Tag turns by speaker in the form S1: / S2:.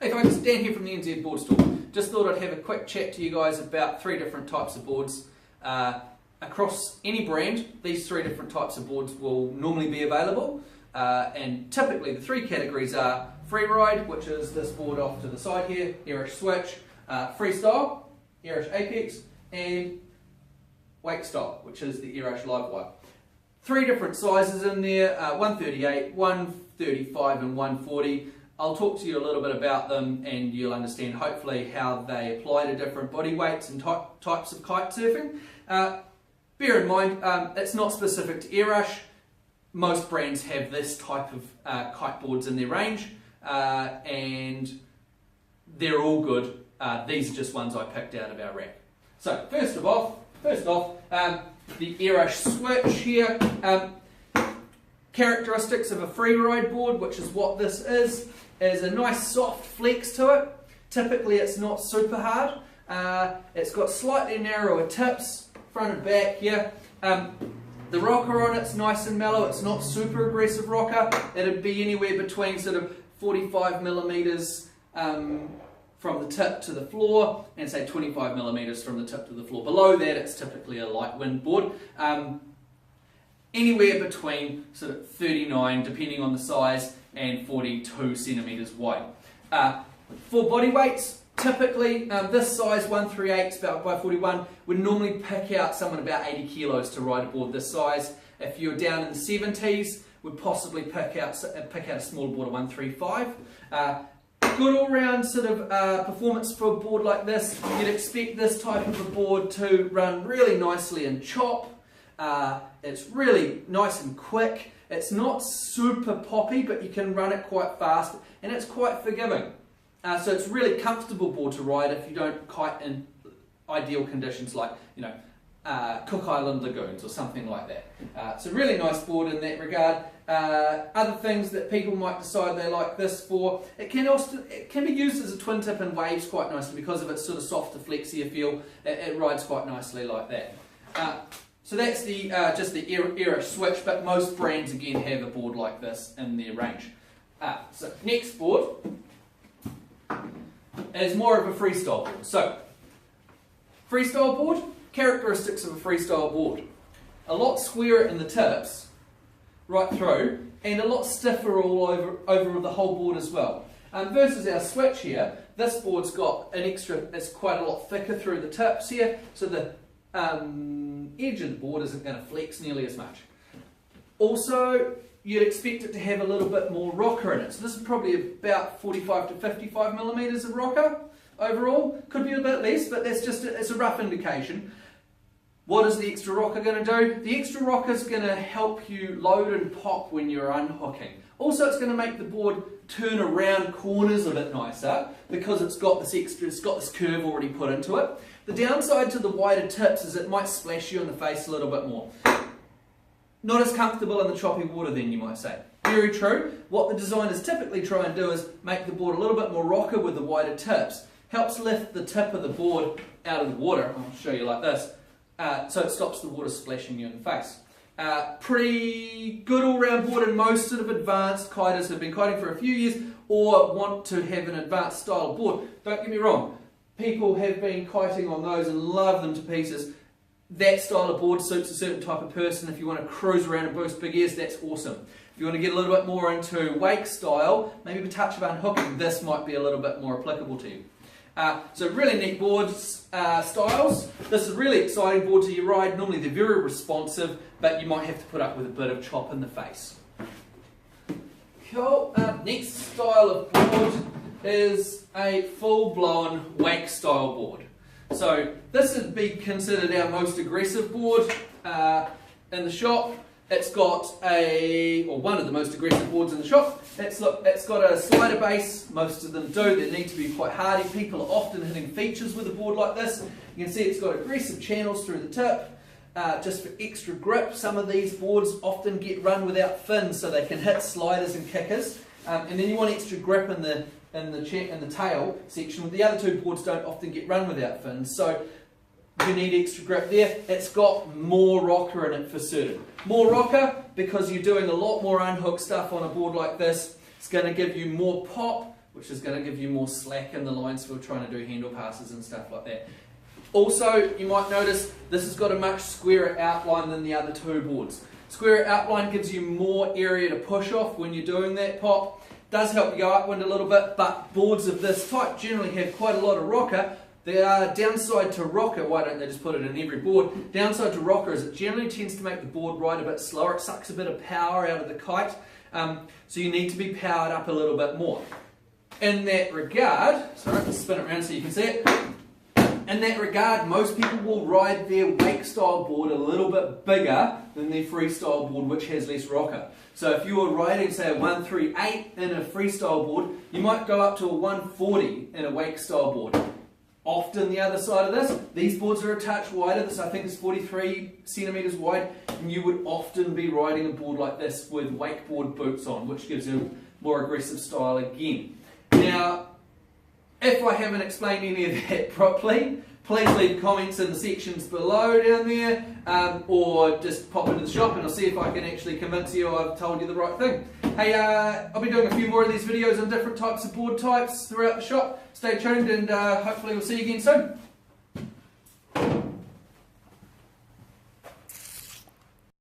S1: Hey folks, Dan here from the NZ Board Store. Just thought I'd have a quick chat to you guys about three different types of boards. Across any brand, these three different types of boards will normally be available. And typically the three categories are Freeride, which is this board off to the side here, ERush Switch, Freestyle, ERush Apex, and Wakestyle, which is the ERush Livewire. Three different sizes in there, 138, 135 and 140. I'll talk to you a little bit about them and you'll understand hopefully how they apply to different body weights and types of kite surfing. Bear in mind, it's not specific to ERush. Most brands have this type of kite boards in their range and they're all good. These are just ones I picked out of our rack. So first off, the ERush Switch here. Characteristics of a freeride board, which is what this is a nice soft flex to it. Typically it's not super hard. It's got slightly narrower tips, front and back here. The rocker on it's nice and mellow. It's not super aggressive rocker. It'd be anywhere between sort of 45 millimeters from the tip to the floor and say 25 millimeters from the tip to the floor. Below that it's typically a light wind board. Anywhere between sort of 39, depending on the size, and 42 centimeters wide. For body weights, typically this size 138 by 41 would normally pick out someone about 80 kilos to ride a board this size. If you're down in the 70s, would possibly pick out a small board of 135. Good all-round sort of performance for a board like this. You'd expect this type of a board to run really nicely in chop. It's really nice and quick. It's not super poppy, but you can run it quite fast, and it's quite forgiving. So it's a really comfortable board to ride if you don't kite in ideal conditions like, Cook Island lagoons or something like that. It's a really nice board in that regard. Other things that people might decide they like this for, it can be used as a twin tip in waves quite nicely because of its sort of softer, flexier feel. It rides quite nicely like that. So that's the just the ERush Switch, but most brands again have a board like this in their range. So next board is more of a freestyle board. So freestyle board, characteristics of a freestyle board. A lot squarer in the tips, right through, and a lot stiffer all over the whole board as well. Versus our Switch here, this board's got an extra, it's quite a lot thicker through the tips here, so the edge of the board isn't going to flex nearly as much. Also, you'd expect it to have a little bit more rocker in it. So this is probably about 45 to 55 millimeters of rocker overall. Could be a bit less, but that's just it's a rough indication. What is the extra rocker going to do? The extra rocker is going to help you load and pop when you're unhooking. Also, it's going to make the board turn around corners a bit nicer because it's got this curve already put into it. The downside to the wider tips is it might splash you in the face a little bit more. Not as comfortable in the choppy water then, you might say. Very true. What the designers typically try and do is make the board a little bit more rocker with the wider tips. Helps lift the tip of the board out of the water. I'll show you like this. So it stops the water splashing you in the face. Pretty good all-round board, and most sort of advanced kiters have been kiting for a few years or want to have an advanced style board. Don't get me wrong. People have been kiting on those and love them to pieces. That style of board suits a certain type of person. If you want to cruise around and boost big ears, that's awesome. If you want to get a little bit more into wake style, maybe a touch of unhooking, this might be a little bit more applicable to you. So really neat boards styles. This is a really exciting board to ride. Normally they're very responsive, but you might have to put up with a bit of chop in the face. Cool. Next style of board is a full-blown wake style board. So this would be considered our most aggressive board in the shop. It's got one of the most aggressive boards in the shop. It's got a slider base. Most of them do. They need to be quite hardy. People are often hitting features with a board like this. You can see it's got aggressive channels through the tip, just for extra grip. Some of these boards often get run without fins, so they can hit sliders and kickers. And then you want extra grip in the tail section. The other two boards don't often get run without fins, so you need extra grip there. It's got more rocker in it for certain. More rocker because you're doing a lot more unhook stuff on a board like this. It's going to give you more pop, which is going to give you more slack in the lines for trying to do handle passes and stuff like that. Also, you might notice this has got a much squarer outline than the other two boards. Squarer outline gives you more area to push off when you're doing that pop. Does help you go upwind a little bit, but boards of this type generally have quite a lot of rocker. The downside to rocker, why don't they just put it in every board? Downside to rocker is it generally tends to make the board ride a bit slower. It sucks a bit of power out of the kite, so you need to be powered up a little bit more. In that regard, sorry, let's spin it around so you can see it. In that regard, most people will ride their wake style board a little bit bigger than their freestyle board, which has less rocker. So if you were riding, say, a 138 in a freestyle board, you might go up to a 140 in a wake style board. Often the other side of this, these boards are a touch wider. This I think is 43 centimeters wide, and you would often be riding a board like this with wakeboard boots on, which gives you more aggressive style again. Now, if I haven't explained any of that properly, please leave comments in the sections below down there, or just pop into the shop and I'll see if I can actually convince you I've told you the right thing. Hey, I'll be doing a few more of these videos on different types of board types throughout the shop. Stay tuned and hopefully we'll see you again soon.